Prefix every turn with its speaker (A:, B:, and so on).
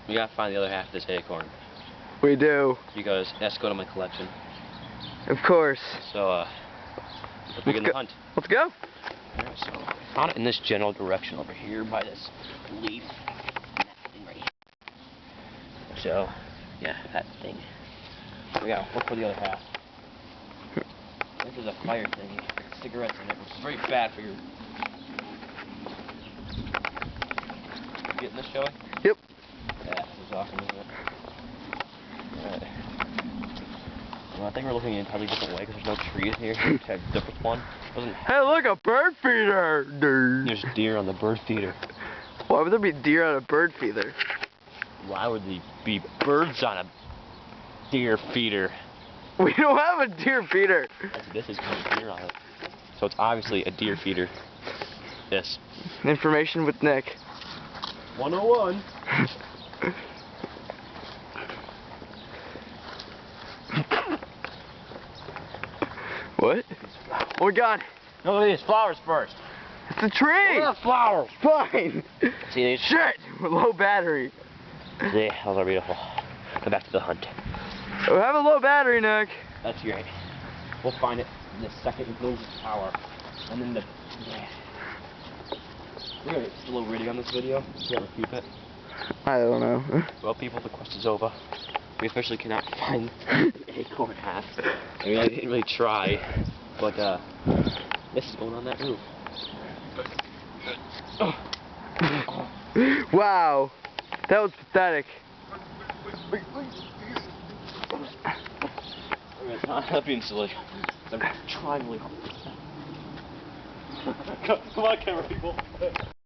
A: we gotta find the other half of this acorn.
B: We do.
A: Because it has to go to my collection.
B: Of course.
A: So, let's begin the hunt.
B: Let's go.
A: Alright, so I found it in this general direction over here by this leaf. That thing right here. So, yeah, that thing. We gotta look for the other half. This is a fire thing. Cigarettes in it, which is very bad for your... You getting this, Joey?
B: Yep.
A: Yeah, this is awesome, isn't it? Alright. Well, I think we're looking in a entirely different way because there's no trees here. We have a different one.
B: Hey, look, a bird feeder!
A: There's deer on the bird feeder.
B: Why would there be deer on a bird feeder?
A: Why would there be birds on a deer feeder?
B: We don't have a deer feeder.
A: This is deer on it. So it's obviously a deer feeder. This.
B: Information with Nick.
A: 101.
B: What? Oh my god.
A: No, look at these flowers first.
B: It's a tree.
A: What are the flowers?
B: Fine.
A: See these?
B: Shit. Low battery.
A: See, those are beautiful. Go back to the hunt.
B: We have a low battery, Nick.
A: That's great. We'll find it the second it loses power. And then the... Yeah. We're gonna get a little rating on this video. Should we ever keep it?
B: I don't know.
A: Well, people, the quest is over. We officially cannot find the acorn half. I mean, I didn't really try, but this is going on that roof.
B: Wow, that was pathetic.
A: I'm not being silly. I'm trying really hard. Come on, camera people.